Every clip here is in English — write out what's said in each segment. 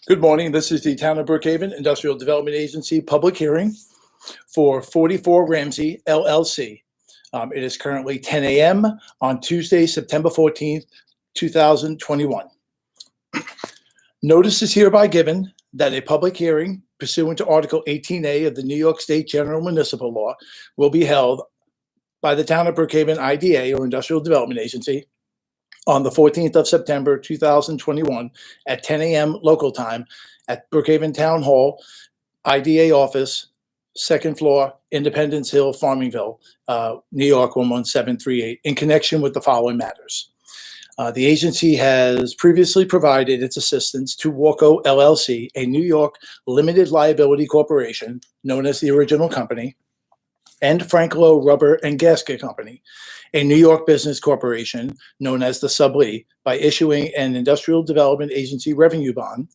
Good morning. This is the Town of Brookhaven Industrial Development Agency public hearing for 44 Ramsey LLC. It is currently 10 a.m. on Tuesday, September 14th, 2021. Notice is hereby given that a public hearing pursuant to Article 18A of the New York State General Municipal Law will be held by the Town of Brookhaven IDA, or Industrial Development Agency, on the 14th of September 2021 at 10 a.m. local time at Brookhaven Town Hall, IDA office, second floor, Independence Hill, Farmingville, New York 11738, in connection with the following matters. The agency has previously provided its assistance to Walco LLC, a New York limited liability corporation known as the original company, and Frank Lowe Rubber and Gasket Company, a New York business corporation known as the Sublee, by issuing an Industrial Development Agency revenue bond,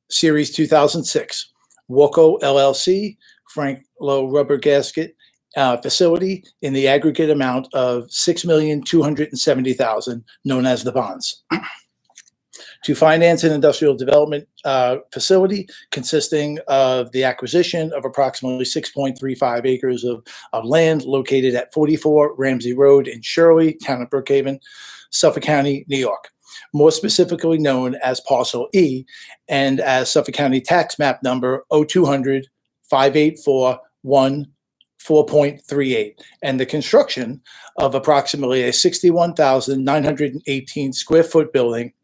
Series 2006. Walco LLC, Frank Lowe Rubber Gasket facility in the aggregate amount of $6,270,000, known as the bonds, to finance an industrial development facility consisting of the acquisition of approximately 6.35 acres of land located at 44 Ramsey Road in Shirley, Town of Brookhaven, Suffolk County, New York, more specifically known as Parcel E, and as Suffolk County Tax Map Number 0200 584 4.38, and the construction of approximately a 61,918 square foot building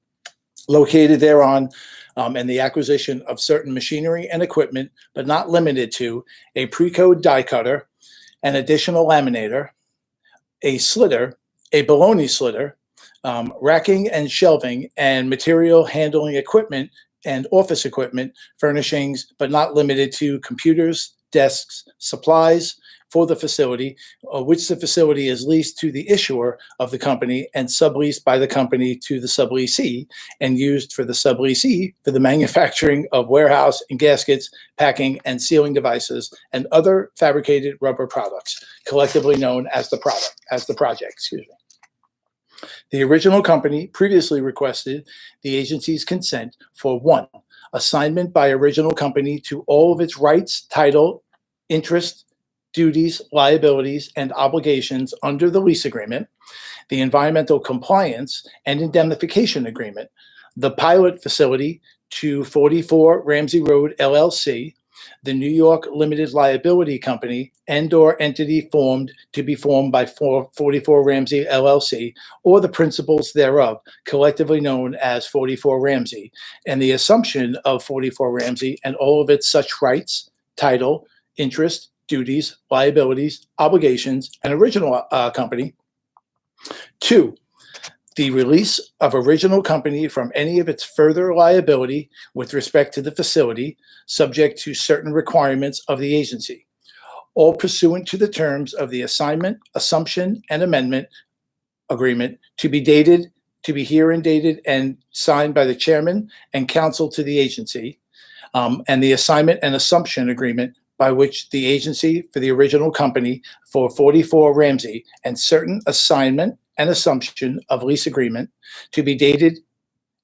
located thereon, and the acquisition of certain machinery and equipment, but not limited to a pre-code die cutter, an additional laminator, a slitter, a baloney slitter, racking and shelving and material handling equipment and office equipment, furnishings, but not limited to computers, desks, supplies for the facility, which the facility is leased to the issuer of the company and subleased by the company to the subleasee, and used for the subleasee for the manufacturing of warehouse and gaskets, packing and sealing devices, and other fabricated rubber products, collectively known as the project. The original company previously requested the agency's consent for: 1, assignment by original company to all of its rights, title, interest, duties, liabilities, and obligations under the lease agreement, the environmental compliance and indemnification agreement, the pilot facility to 44 Ramsey Road LLC, the New York Limited Liability Company and/or entity formed to be formed by 44 Ramsey LLC, or the principals thereof, collectively known as 44 Ramsey, and the assumption of 44 Ramsey and all of its such rights, title, interest, duties, liabilities, obligations, and original company. 2, the release of original company from any of its further liability with respect to the facility, subject to certain requirements of the agency, all pursuant to the terms of the assignment, assumption, and amendment agreement, to be herein dated and signed by the chairman and counsel to the agency, and the assignment and assumption agreement by which the agency for the original company for 44 Ramsey, and certain assignment and assumption of lease agreement to be dated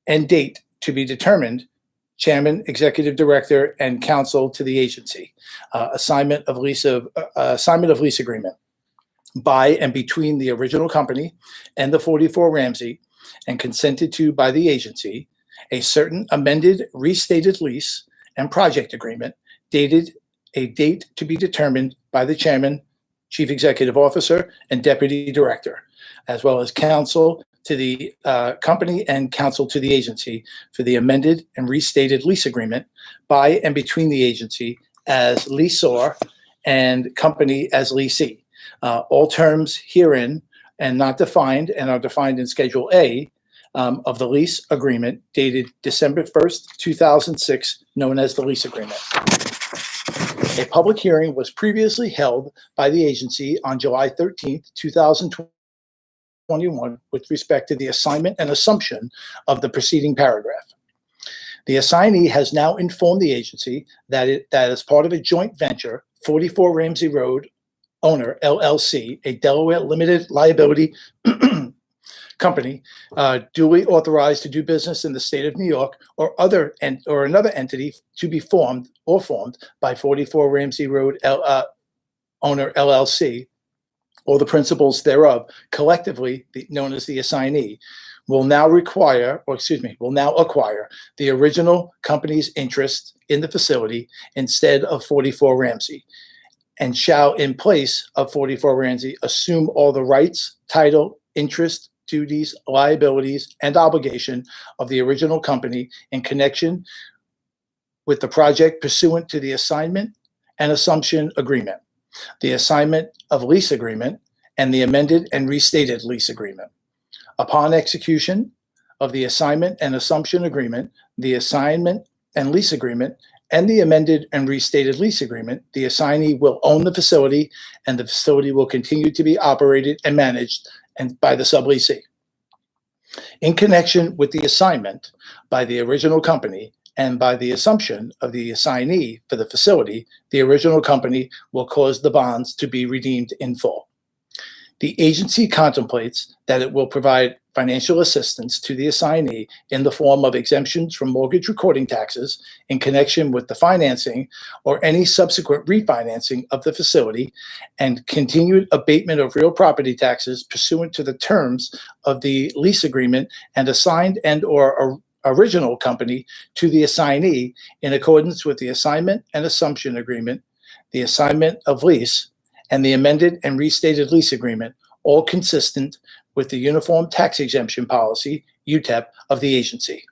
and date to be determined, chairman, executive director, and counsel to the agency, assignment of lease agreement by and between the original company and the 44 Ramsey, and consented to by the agency, a certain amended, restated lease and project agreement dated a date to be determined by the chairman, chief executive officer, and deputy director, as well as counsel to the company and counsel to the agency for the amended and restated lease agreement by and between the agency as lessor and company as lessee. All terms herein and not defined and are defined in Schedule A of the lease agreement dated December 1st, 2006, known as the lease agreement. A public hearing was previously held by the agency on July 13th, 2021, with respect to the assignment and assumption of the preceding paragraph. The assignee has now informed the agency that as part of a joint venture, 44 Ramsey Road Owner LLC, a Delaware limited liability company duly authorized to do business in the state of New York or another entity to be formed by 44 Ramsey Road owner LLC or the principals thereof, collectively known as the assignee, will now acquire the original company's interest in the facility instead of 44 Ramsey, and shall, in place of 44 Ramsey, assume all the rights, title, interest, duties, liabilities, and obligation of the original company in connection with the project pursuant to the assignment and assumption agreement, the assignment of lease agreement, and the amended and restated lease agreement. Upon execution of the assignment and assumption agreement, the assignment and lease agreement, and the amended and restated lease agreement, the assignee will own the facility, and the facility will continue to be operated and managed by the subleasee. In connection with the assignment by the original company and by the assumption of the assignee for the facility, the original company will cause the bonds to be redeemed in full. The agency contemplates that it will provide financial assistance to the assignee in the form of exemptions from mortgage recording taxes in connection with the financing or any subsequent refinancing of the facility, and continued abatement of real property taxes pursuant to the terms of the lease agreement and assigned and/or original company to the assignee in accordance with the assignment and assumption agreement, the assignment of lease, and the amended and restated lease agreement, all consistent with the Uniform Tax Exemption Policy, UTEP, of the agency.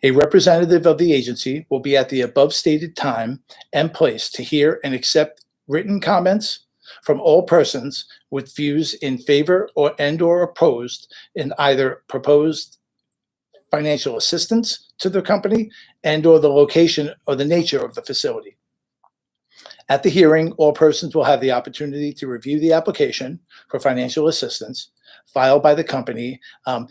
A representative of the agency will be at the above stated time and place to hear and accept written comments from all persons with views in favor or opposed in either proposed financial assistance to the company and/or the location or the nature of the facility. At the hearing, all persons will have the opportunity to review the application for financial assistance filed by the company and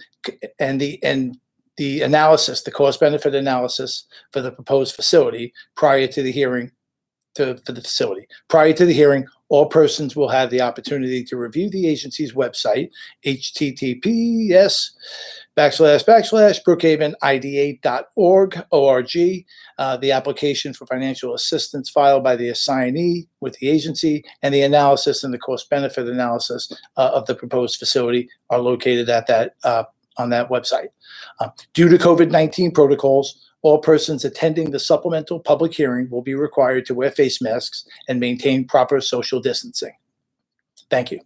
the analysis, the cost-benefit analysis for the proposed facility prior to the hearing for the facility. Prior to the hearing, all persons will have the opportunity to review the agency's website, https://brookhavenida.org, the application for financial assistance filed by the assignee with the agency, and the analysis and the cost-benefit analysis of the proposed facility are located at that on that website. Due to COVID-19 protocols, all persons attending the supplemental public hearing will be required to wear face masks and maintain proper social distancing. Thank you.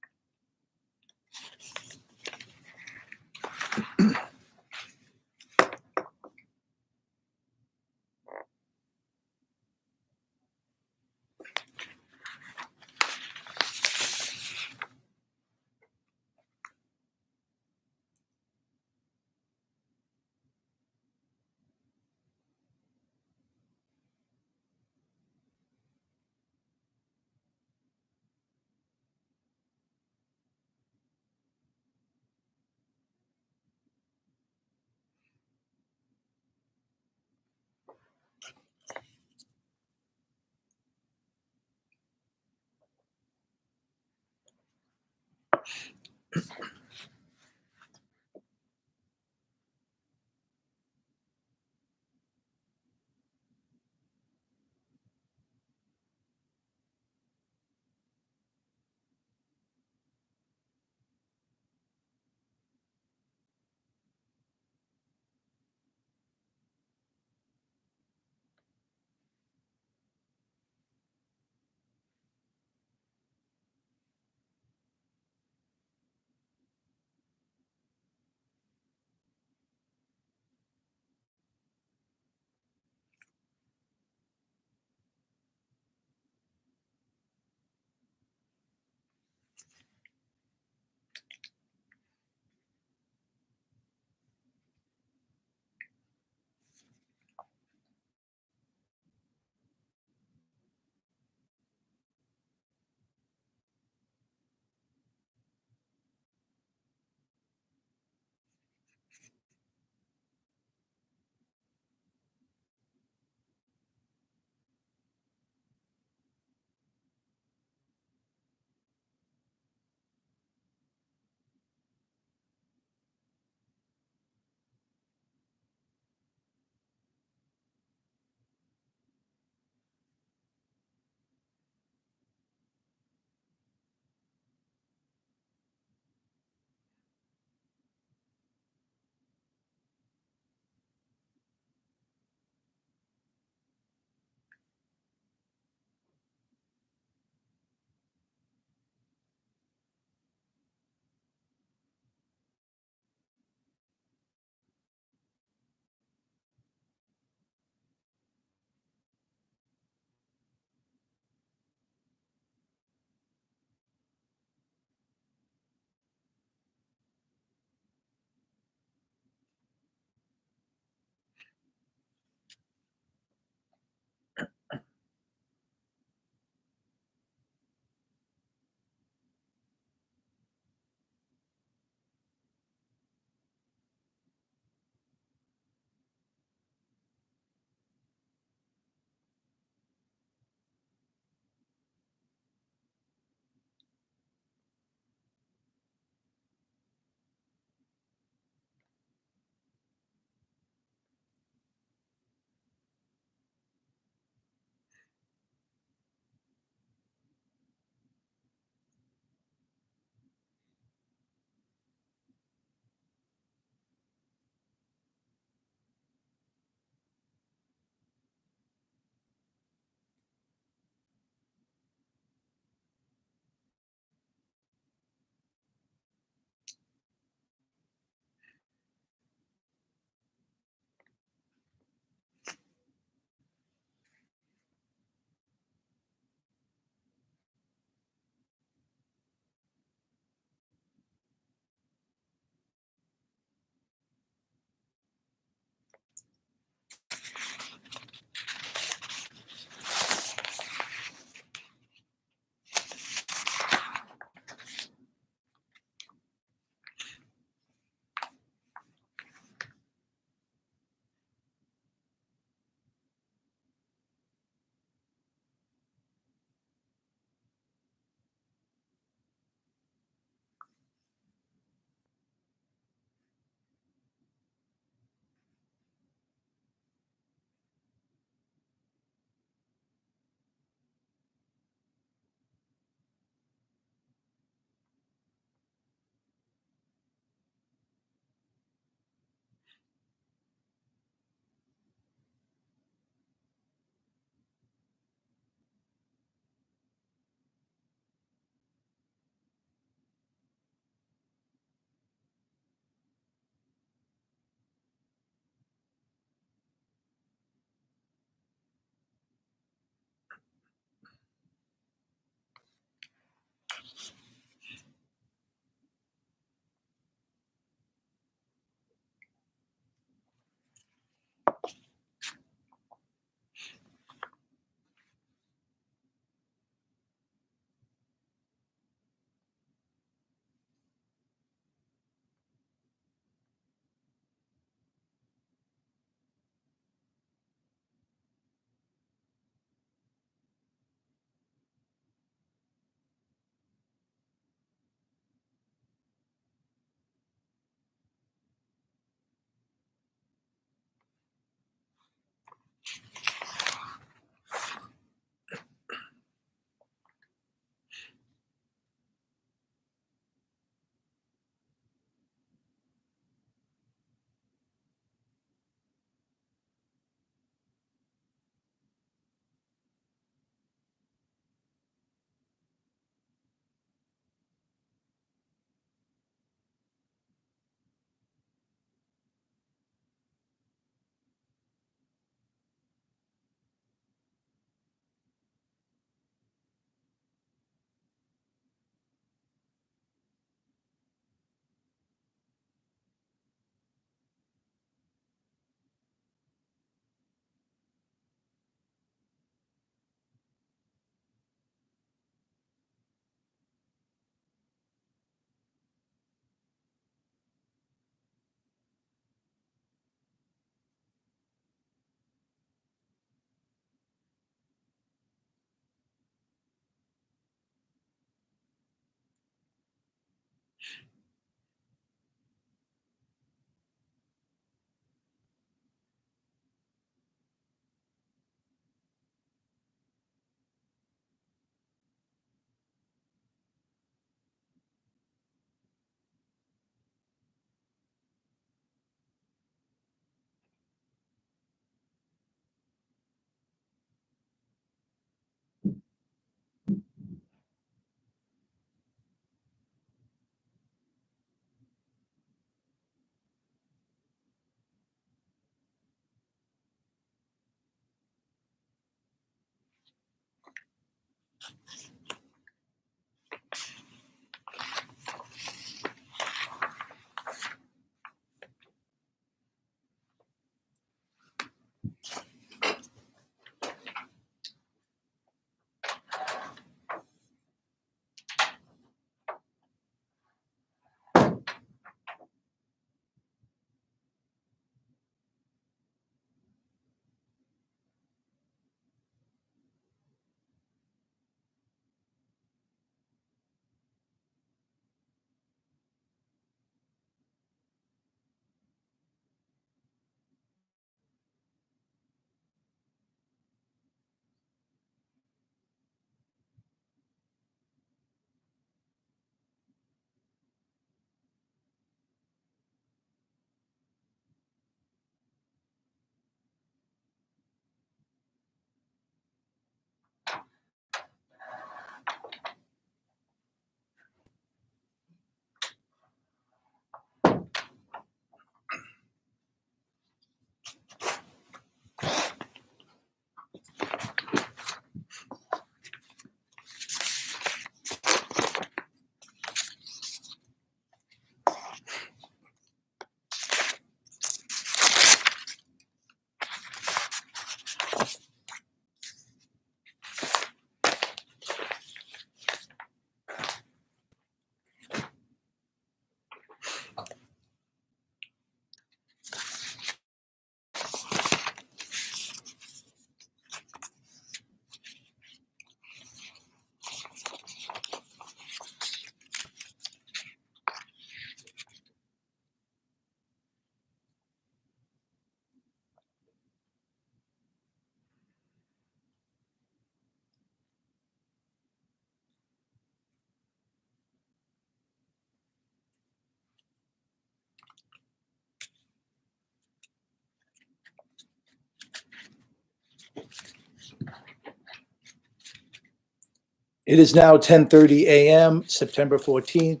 It is now 10:30 a.m., September 14th,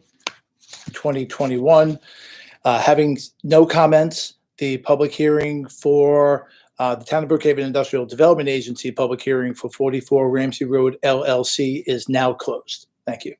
2021. Having no comments, the public hearing for the Town of Brookhaven Industrial Development Agency public hearing for 44 Ramsey Road LLC is now closed. Thank you.